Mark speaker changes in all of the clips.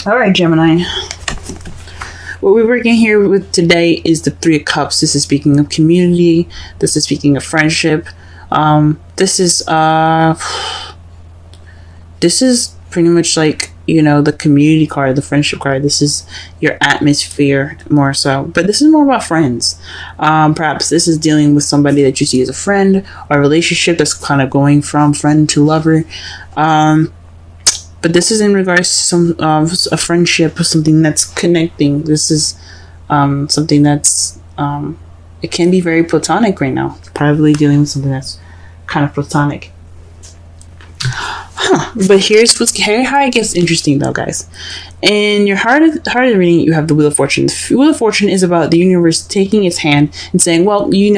Speaker 1: All right, Gemini. What we're working here with today is the Three of Cups. This is speaking of community. This is speaking of friendship. This is pretty much like, the community card, the friendship card. This is your atmosphere more so, but this is more about friends. Perhaps this is dealing with somebody that you see as a friend, or a relationship that's kind of going from friend to lover. But this is in regards to some a friendship or something that's connecting. This is something that's it can be very platonic right now. Probably dealing with something that's kind of platonic. But here's how it gets interesting, though, guys. In your heart of the reading, you have the Wheel of Fortune. The Wheel of Fortune is about the universe taking its hand and saying, well, we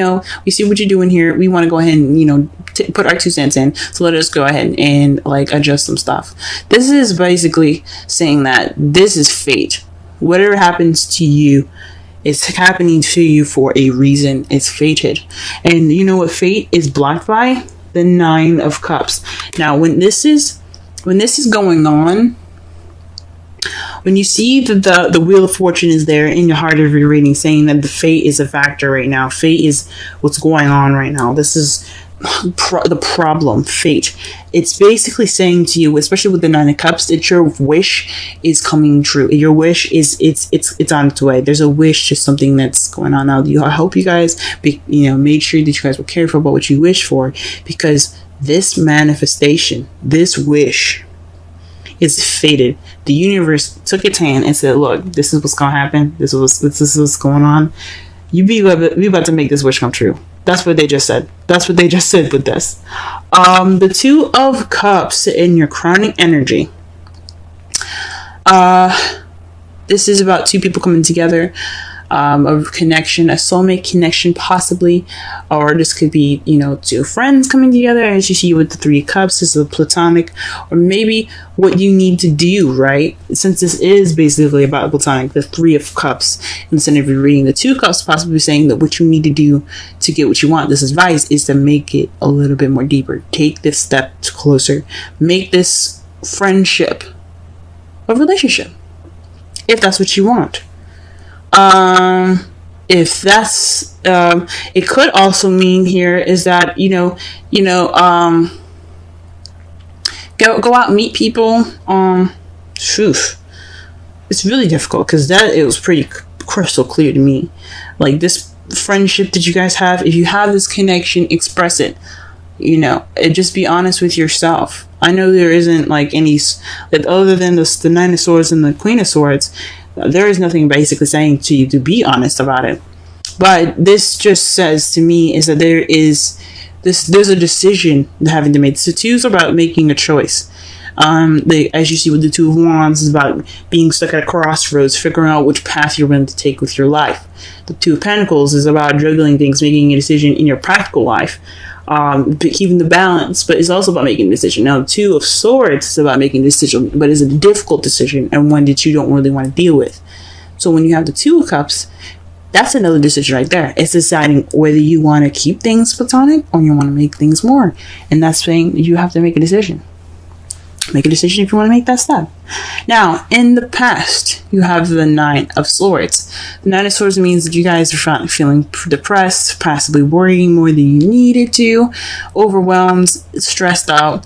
Speaker 1: see what you're doing here. We want to go ahead and, put our 2 cents in. So let us go ahead and, adjust some stuff. This is basically saying that this is fate. Whatever happens to you, it's happening to you for a reason. It's fated. And you know what fate is blocked by? The 9 of Cups. Now, when this is going on, when you see that the Wheel of Fortune is there in your heart of your reading, saying that the fate is a factor right now. Fate is what's going on right now. This is the problem, fate. It's basically saying to you, especially with the 9 of Cups, that your wish is coming true. Your wish is it's on its way. There's a wish to something that's going on now. I hope you guys made sure that you guys were careful about what you wish for, because this manifestation, this wish, is fated. The universe took its hand and said, look, this is what's gonna happen. This is what's going on. We about to make this wish come true. That's what they just said. That's what they just said with this. The 2 of Cups in your crowning energy. This is about 2 people coming together. A connection, a soulmate connection possibly, or this could be 2 friends coming together, as you see with the 3 of Cups. This is a platonic, or maybe what you need to do, right? Since this is basically about platonic, the 3 of Cups instead of reading the 2 Cups, possibly saying that what you need to do to get what you want. This advice is to make it a little bit more deeper. Take this step closer. Make this friendship a relationship, if that's what you want. If that's it could also mean here is that go out and meet people. It's really difficult, because it was pretty crystal clear to me, like this friendship that you guys have. If you have this connection, express it. And just be honest with yourself. I know there isn't any other than the 9 of Swords and the Queen of Swords. There is nothing basically saying to you to be honest about it. But this just says to me is that there's a decision having to make. So 2 is about making a choice. As you see with the 2 of Wands, is about being stuck at a crossroads, figuring out which path you're going to take with your life. The 2 of Pentacles is about juggling things, making a decision in your practical life. Keeping the balance, but it's also about making a decision. Now, the 2 of Swords is about making a decision, but it's a difficult decision and one that you don't really want to deal with. So when you have the 2 of Cups, that's another decision right there. It's deciding whether you want to keep things platonic or you want to make things more. And that's saying you have to make a decision. Make a decision if you want to make that step. Now, in the past, you have the 9 of Swords. The 9 of Swords means that you guys are feeling depressed, possibly worrying more than you needed to, overwhelmed, stressed out.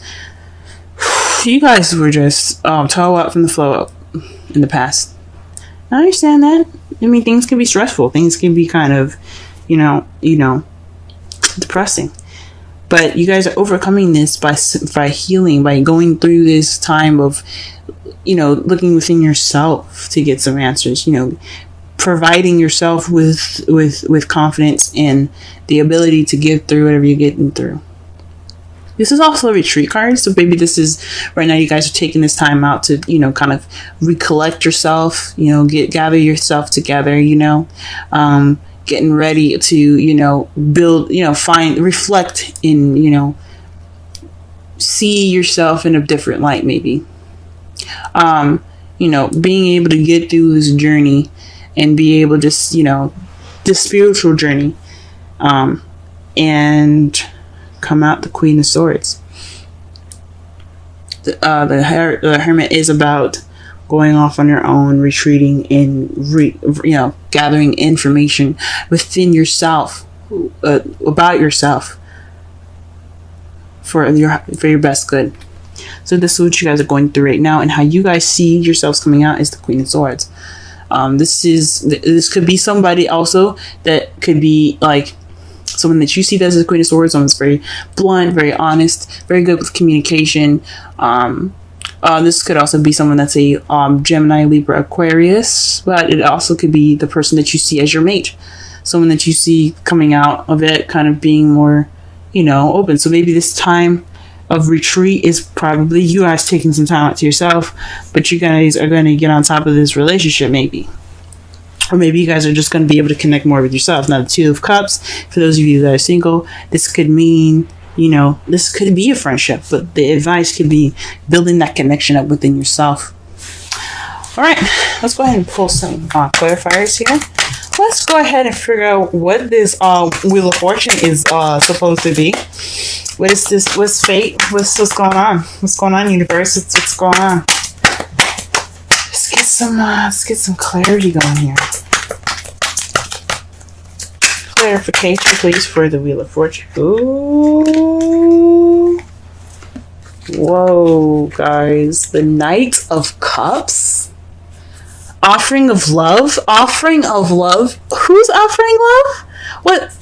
Speaker 1: You guys were just toe up from the flow up in the past. I understand that. I mean, things can be stressful. Things can be kind of, depressing. But you guys are overcoming this by healing, by going through this time of, looking within yourself to get some answers, providing yourself with confidence and the ability to get through whatever you're getting through. This is also a retreat card. So maybe this is right now you guys are taking this time out to, kind of recollect yourself, gather yourself together, getting ready to, build, reflect in, see yourself in a different light, maybe. Being able to get through this journey and be able to just, this spiritual journey, and come out the Queen of Swords. The Hermit is about going off on your own, retreating, and gathering information within yourself about yourself for your best good. So this is what you guys are going through right now, and how you guys see yourselves coming out is the Queen of Swords. This could be somebody also that could be like someone that you see as the Queen of Swords. Someone's very blunt, very honest, very good with communication. This could also be someone that's a Gemini, Libra, Aquarius, but it also could be the person that you see as your mate. Someone that you see coming out of it kind of being more, open. So maybe this time of retreat is probably you guys taking some time out to yourself, but you guys are going to get on top of this relationship maybe. Or maybe you guys are just going to be able to connect more with yourself. Now, the Two of Cups, for those of you that are single, this could mean, this could be a friendship, but the advice could be building that connection up within yourself. All right, let's go ahead and pull some clarifiers here. Let's go ahead and figure out what this Wheel of Fortune is supposed to be. What is this? What's fate? What's going on? What's going on, universe? What's going on? Let's get some clarity going here. Clarification, please, for the Wheel of Fortune. Ooh. Whoa, guys. The Knight of Cups. Offering of love. Offering of love. Who's offering love?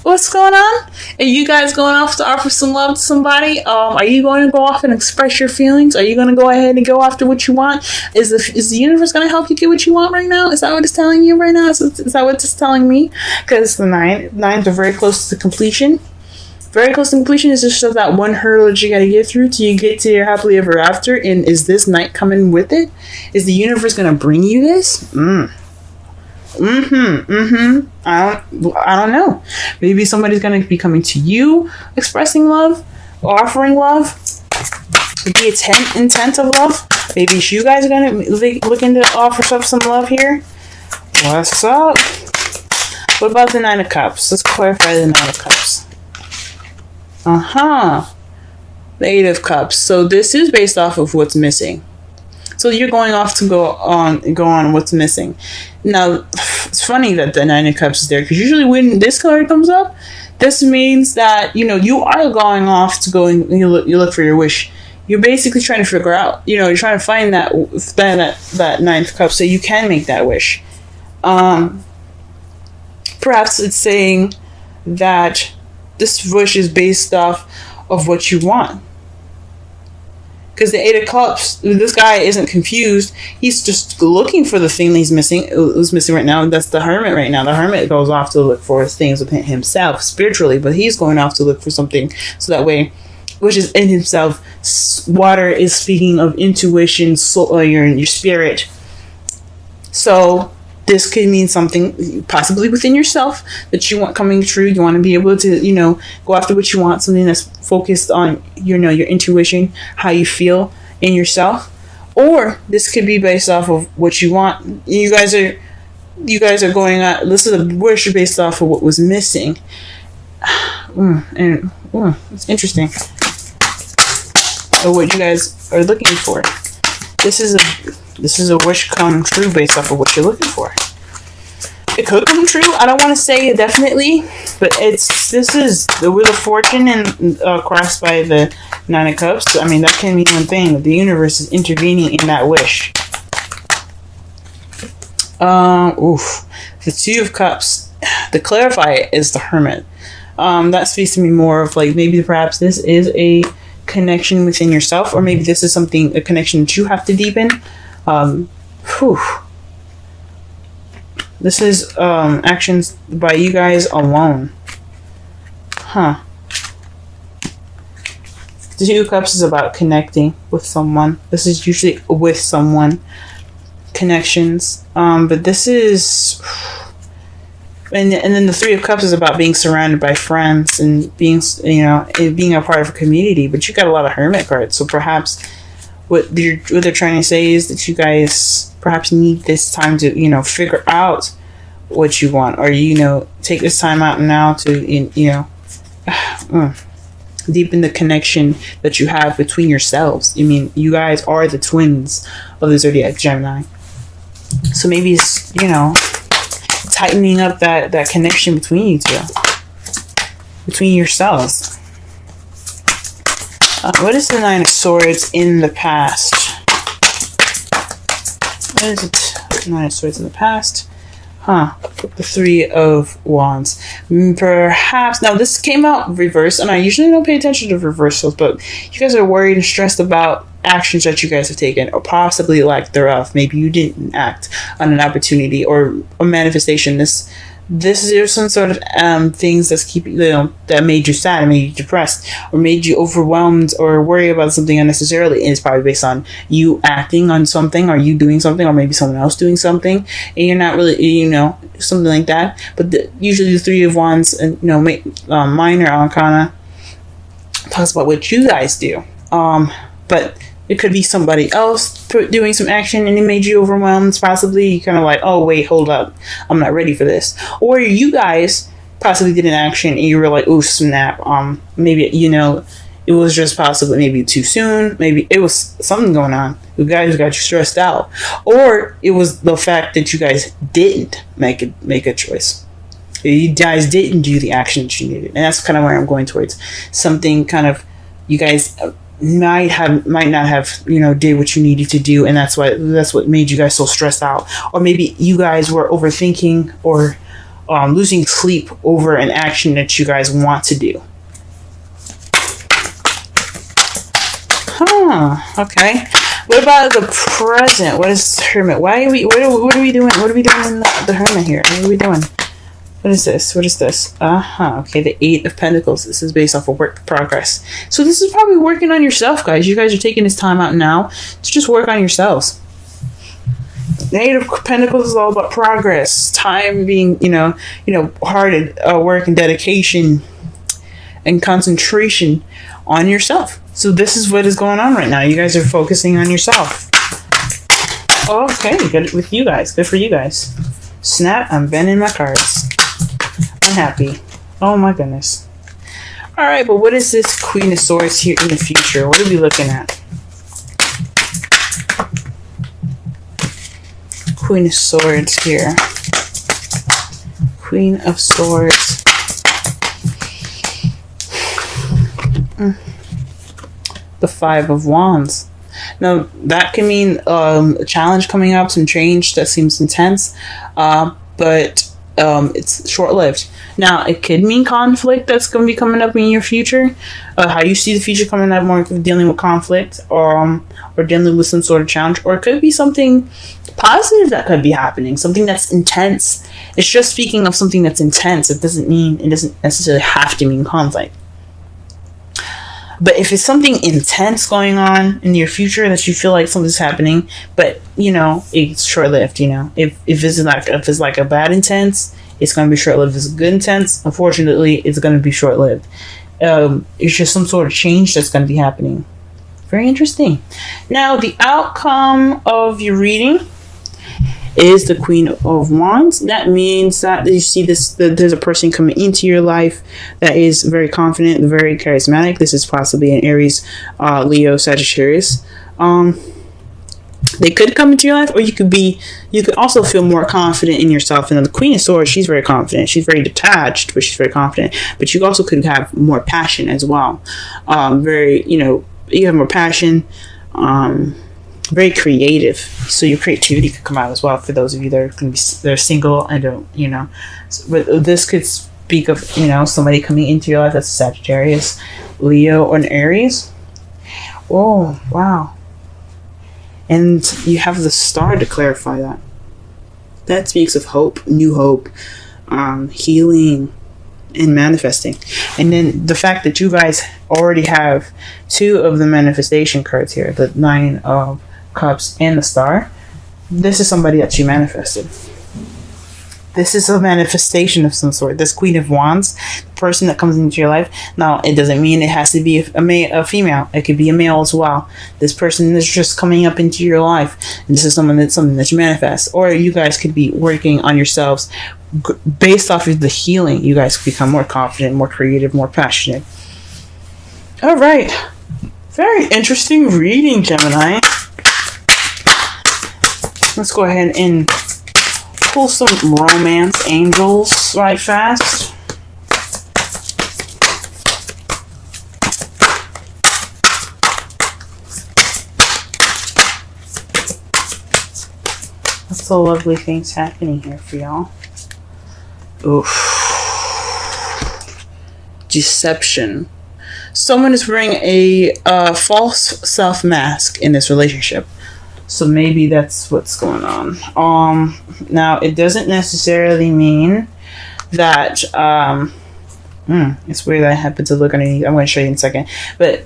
Speaker 1: What's going on? Are you guys going off to offer some love to somebody? Are you going to go off and express your feelings? Are you going to go ahead and go after what you want? Is the universe going to help you get what you want right now? Is that what it's telling you right now? Is that what it's telling me? Because the nines are very close to completion. Very close to completion is just that one hurdle that you got to get through till you get to your happily ever after. And is this night coming with it? Is the universe going to bring you this? I don't know. Maybe somebody's going to be coming to you, expressing love, offering love. Could be intent of love. Maybe you guys are going to looking to offer some love here. What's up? What about the Nine of Cups? Let's clarify the Nine of Cups. The Eight of Cups. So this is based off of what's missing. So you're going off to go on what's missing. Now, it's funny that the Nine of Cups is there, because usually when this card comes up, this means that, you are going off to go and you look for your wish. You're basically trying to figure out, you're trying to find that Nine of Cups so you can make that wish. Perhaps it's saying that this wish is based off of what you want. Because the Eight of Cups, this guy isn't confused. He's just looking for the thing that he's missing. Who's missing right now? That's the Hermit right now. The Hermit goes off to look for things within himself spiritually, but he's going off to look for something so that way, which is in himself. Water is speaking of intuition, soul, your spirit. So this could mean something possibly within yourself that you want coming true. You want to be able to, go after what you want, something that's focused on, your intuition, how you feel in yourself. Or this could be based off of what you want. You guys are going out. This is a wish based off of what was missing. It's interesting. Or what you guys are looking for. This is a wish come true based off of what you're looking for. It could come true. I don't want to say definitely, but this is the Wheel of Fortune and crossed by the Nine of Cups. I mean, that can mean one thing. The universe is intervening in that wish. The Two of Cups. The clarifier is the Hermit. That speaks to me more of like maybe perhaps this is a connection within yourself, or maybe this is a connection that you have to deepen. This is actions by you guys alone. The Two of Cups is about connecting with someone. This is usually with someone. Connections. But this is... And then the Three of Cups is about being surrounded by friends and being, being a part of a community. But you got a lot of Hermit cards. So perhaps what they're trying to say is that you guys perhaps need this time to, figure out what you want. Or, take this time out now to, deepen the connection that you have between yourselves. I mean, you guys are the twins of the Zodiac Gemini. So maybe it's, you know, tightening up that connection between you two, between yourselves. What is the Nine of Swords in the past? What is it? Nine of Swords in the past. The Three of Wands. Perhaps, now this came out reversed, and I usually don't pay attention to reversals, but you guys are worried and stressed about actions that you guys have taken, or possibly lack thereof. Maybe you didn't act on an opportunity or a manifestation. This is some sort of things that's keeping, you know, that made you sad, made you depressed, or made you overwhelmed or worry about something unnecessarily. And it's probably based on you acting on something, or you doing something, or maybe someone else doing something, and you're not really, you know, something like that. But usually the Three of Wands, and you know, minor arcana talks about what you guys do. But it could be somebody else doing some action and it made you overwhelmed. Possibly you kind of like, oh wait, hold up, I'm not ready for this. Or you guys possibly did an action and you were like, oh snap. Maybe, you know, it was just possibly maybe too soon. Maybe it was something going on. You guys got you stressed out. Or it was the fact that you guys didn't make a choice. You guys didn't do the action that you needed. And that's kind of where I'm going towards. Something kind of, you guys might not have, you know, did what you needed to do, and that's what made you guys so stressed out. Or maybe you guys were overthinking or losing sleep over an action that you guys want to do. Okay. What about the present? What is Hermit? What are we doing? What are we doing in the Hermit here? What are we doing? What is this? What is this? Okay, the Eight of Pentacles. This is based off of work progress. So this is probably working on yourself, guys. You guys are taking this time out now to just work on yourselves. The Eight of Pentacles is all about progress. Time being, you know, hard work and dedication and concentration on yourself. So this is what is going on right now. You guys are focusing on yourself. Okay, good with you guys. Good for you guys. Snap, I'm bending my cards. Unhappy. Oh my goodness. Alright, but what is this Queen of Swords here in the future? What are we looking at? Queen of Swords here. Queen of Swords. The Five of Wands. Now, that can mean a challenge coming up, some change that seems intense, but it's short-lived. Now, it could mean conflict that's going to be coming up in your future. How you see the future coming up, more dealing with conflict, or dealing with some sort of challenge. Or it could be something positive that could be happening, something that's intense. It's just speaking of something that's intense. It doesn't necessarily have to mean conflict. But if it's something intense going on in your future that you feel like something's happening, but you know it's short-lived, you know, if it's like a bad intense, it's going to be short-lived. If it's good intense, unfortunately, it's going to be short-lived. It's just some sort of change that's going to be happening. Very interesting. Now, the outcome of your reading is the Queen of Wands. That means that you see that there's a person coming into your life that is very confident, very charismatic. This is possibly an Aries, Leo, Sagittarius. They could come into your life, or you could also feel more confident in yourself. And the Queen of Swords, she's very confident. She's very detached, but she's very confident. But you also could have more passion as well. You have more passion. Very creative, so your creativity could come out as well for those of you that are going to be they're single and don't, you know. But this could speak of, you know, somebody coming into your life that's a Sagittarius, Leo, or an Aries. Oh wow! And you have the Star to clarify that. That speaks of hope, new hope, healing, and manifesting. And then the fact that you guys already have two of the manifestation cards here, the Nine of Cups and the Star. This is somebody that you manifested. This is a manifestation of some sort. This Queen of Wands, the person that comes into your life. Now, it doesn't mean it has to be a female. It could be a male as well. This person is just coming up into your life, and this is something that you manifest. Or you guys could be working on yourselves based off of the healing. You guys could become more confident, more creative, more passionate. All right. Very interesting reading, Gemini. let's go ahead and pull some romance angels right fast. What's the lovely things happening here for y'all? Oof. Deception. Someone is wearing a false self mask in this relationship. So maybe that's what's going on. Now it doesn't necessarily mean that it's weird that I happen to look underneath. I'm going to show you in a second. But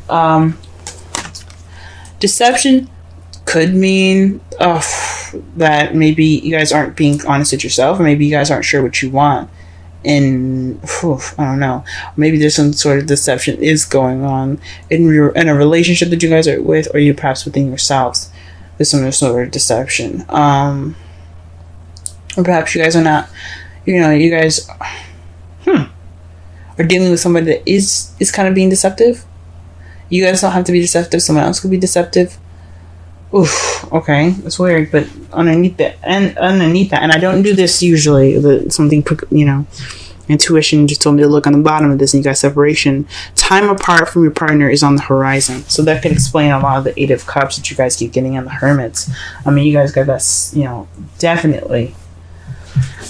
Speaker 1: deception could mean that maybe you guys aren't being honest with yourself, or maybe you guys aren't sure what you want. And I don't know. Maybe there's some sort of deception is going on in a relationship that you guys are with, or you perhaps within yourselves. There's some sort of deception. Or perhaps you guys are not. You guys are dealing with somebody that is kind of being deceptive. You guys don't have to be deceptive. Someone else could be deceptive. Oof. Okay, that's weird. But underneath that, and I don't do this usually. Something, intuition just told me to look on the bottom of this, and you got separation. Time apart from your partner is on the horizon. So that could explain a lot of the Eight of Cups that you guys keep getting in the Hermits. I mean, you guys got that, definitely.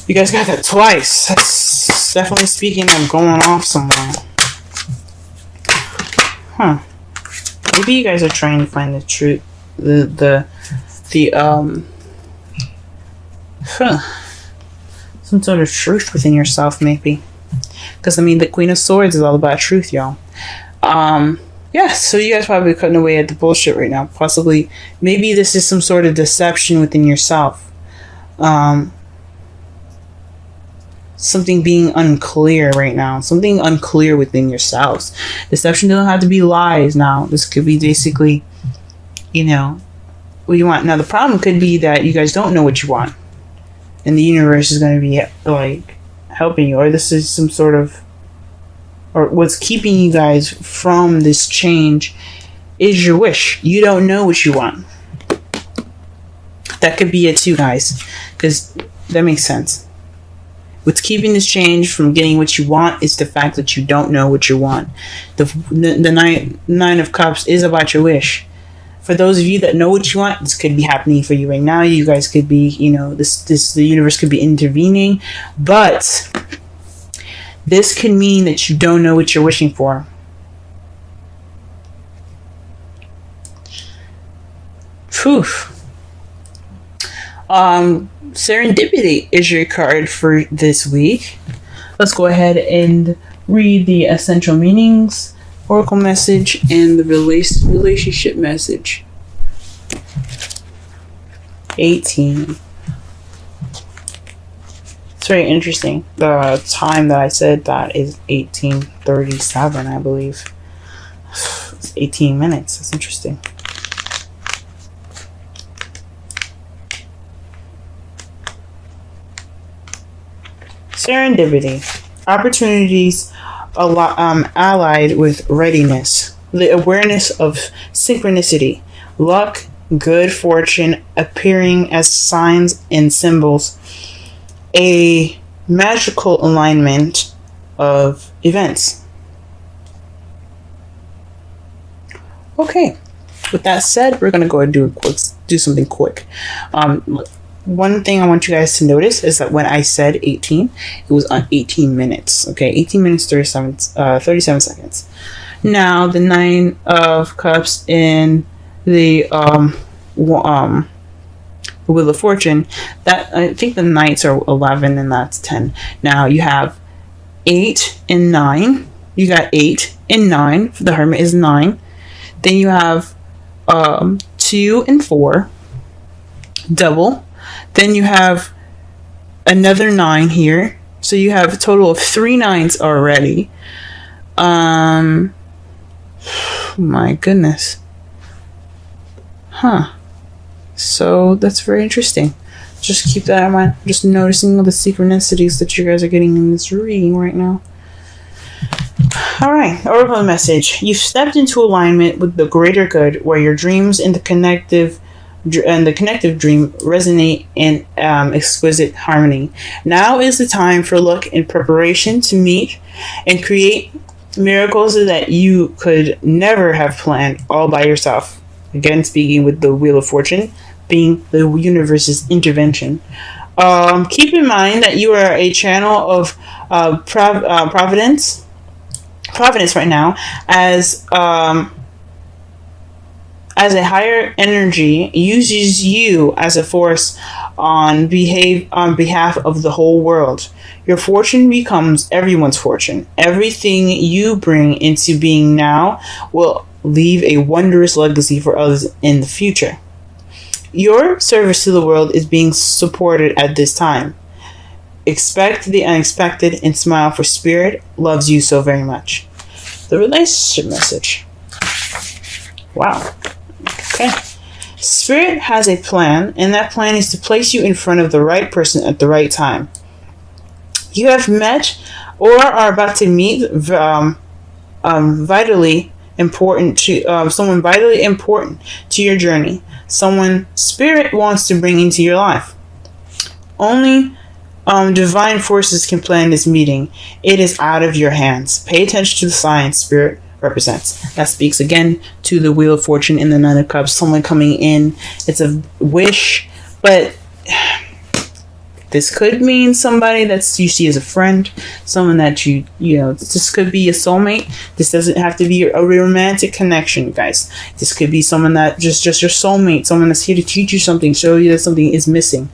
Speaker 1: You guys got that twice. That's definitely speaking of going off somewhere. Maybe you guys are trying to find the truth. Some sort of truth within yourself, maybe. Because, the Queen of Swords is all about truth, y'all. So you guys probably cutting away at the bullshit right now. Possibly, maybe this is some sort of deception within yourself. Something being unclear right now. Something unclear within yourselves. Deception doesn't have to be lies now. This could be basically, what you want. Now, the problem could be that you guys don't know what you want. And the universe is going to be, helping you. Or this is some sort of... Or what's keeping you guys from this change is your wish. You don't know what you want. That could be it too, guys. Because that makes sense. What's keeping this change from getting what you want is the fact that you don't know what you want. The Nine of Cups is about your wish. For those of you that know what you want, this could be happening for you right now. You guys could be, the universe could be intervening. But this could mean that you don't know what you're wishing for. Phew. Serendipity is your card for this week. Let's go ahead and read the essential meanings, oracle message, and the relationship message. 18. It's very interesting. The time that I said that is 18:37, I believe. It's 18 minutes. That's interesting. Serendipity. Opportunities allied with readiness. The awareness of synchronicity. Luck, good fortune appearing as signs and symbols. A magical alignment of events. Okay. With that said, we're going to go and do something quick. One thing I want you guys to notice is that when I said 18, it was on 18 minutes. Okay, 18 minutes, 37 seconds. Now, the Nine of Cups in the Wheel of Fortune, that I think the Knights are 11 and that's 10. Now, you have 8 and 9. You got 8 and 9. The Hermit is 9. Then you have 2 and 4. Double. Then you have another 9 here. So you have a total of 3 9s already. My goodness. So that's very interesting. Just keep that in mind. Just noticing all the synchronicities that you guys are getting in this reading right now. Alright, oracle message. You've stepped into alignment with the greater good, where your dreams and the connective and the connective dream resonate in exquisite harmony. Now is the time for luck and preparation to meet and create miracles that you could never have planned all by yourself. Again, speaking with the Wheel of Fortune being the universe's intervention. Keep in mind that you are a channel of providence right now, as a higher energy uses you as a force on behalf of the whole world. Your fortune becomes everyone's fortune. Everything you bring into being now will leave a wondrous legacy for others in the future. Your service to the world is being supported at this time. Expect the unexpected and smile, for Spirit loves you so very much. The relationship message. Wow. Okay. Spirit has a plan, and that plan is to place you in front of the right person at the right time. You have met or are about to meet vitally important to someone vitally important to your journey. Someone Spirit wants to bring into your life. Only divine forces can plan this meeting. It is out of your hands. Pay attention to the signs Spirit represents. That speaks again to the Wheel of Fortune in the Nine of Cups. Someone coming in. It's a wish, but this could mean somebody that's you see as a friend, someone that you know. This could be a soulmate. This doesn't have to be a romantic connection, guys. This could be someone that just your soulmate, someone that's here to teach you something, show you that something is missing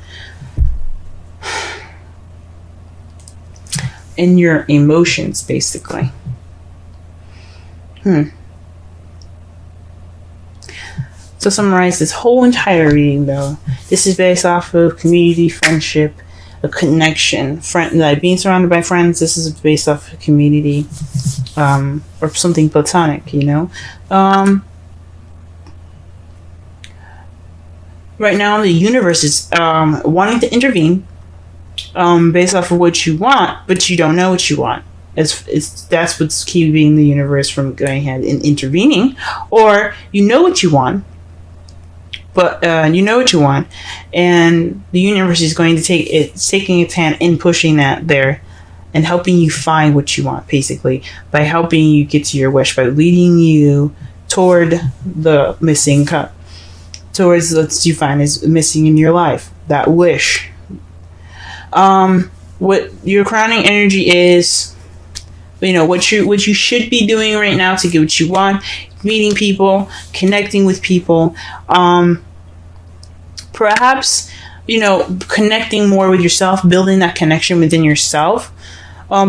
Speaker 1: in your emotions, basically. So summarize this whole entire reading, though. This is based off of community, friendship, a connection, like being surrounded by friends. This is based off of community, or something platonic, you know. Right now, the universe is wanting to intervene, based off of what you want, but you don't know what you want. That's what's keeping the universe from going ahead and intervening. Or you know what you want, but and the universe is going to taking its hand in pushing that there and helping you find what you want, basically, by helping you get to your wish, by leading you toward the missing cup, towards what you find is missing in your life, that wish. What your crowning energy is, you know, what you should be doing right now to get what you want, meeting people, connecting with people, perhaps, you know, connecting more with yourself, building that connection within yourself,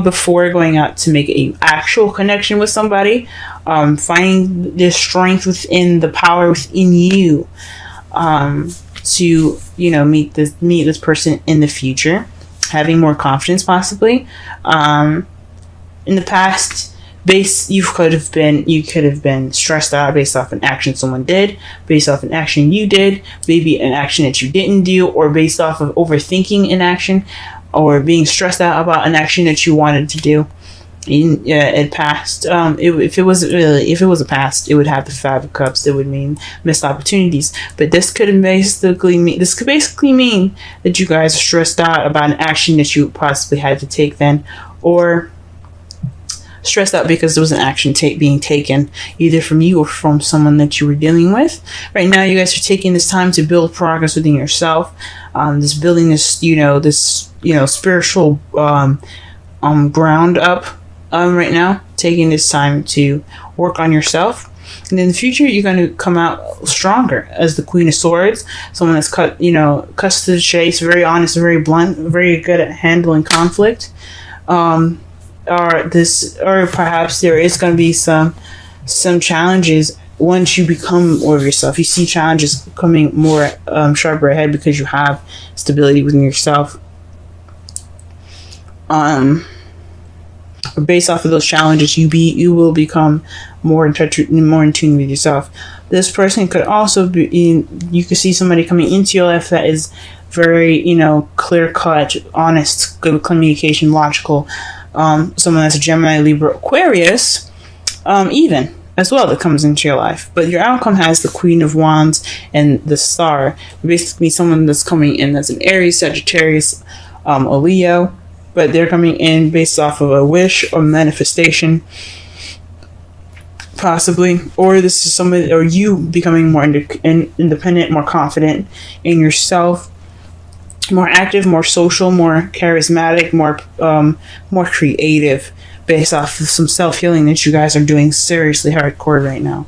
Speaker 1: before going out to make a actual connection with somebody, finding the strength within, the power within you, to, you know, meet this person in the future, having more confidence, possibly. In the past, you could have been stressed out based off an action someone did, based off an action you did, maybe an action that you didn't do, or based off of overthinking an action, or being stressed out about an action that you wanted to do. In past, if it was a past, it would have the Five of Cups. That would mean missed opportunities. But this could basically mean that you guys are stressed out about an action that you possibly had to take then, or stressed out because there was an action being taken either from you or from someone that you were dealing with. Right now, you guys are taking this time to build progress within yourself. Building this spiritual ground up. Right now, taking this time to work on yourself, and in the future, you're going to come out stronger as the Queen of Swords, someone that's cuts to the chase, very honest, very blunt, very good at handling conflict. Or perhaps there is going to be some challenges once you become more of yourself. You see challenges coming more sharper ahead because you have stability within yourself. Based off of those challenges, you will become more in touch, more in tune with yourself. This person could also be you could see somebody coming into your life that is very, clear cut, honest, good communication, logical. Someone that's a Gemini, Libra, Aquarius, even as well that comes into your life. But your outcome has the Queen of Wands and the Star. Basically, someone that's coming in that's an Aries, Sagittarius, a Leo, but they're coming in based off of a wish or manifestation, possibly. Or this is somebody, or you becoming more independent, more confident in yourself, more active, more social, more charismatic, more creative, based off of some self-healing that you guys are doing seriously hardcore right now.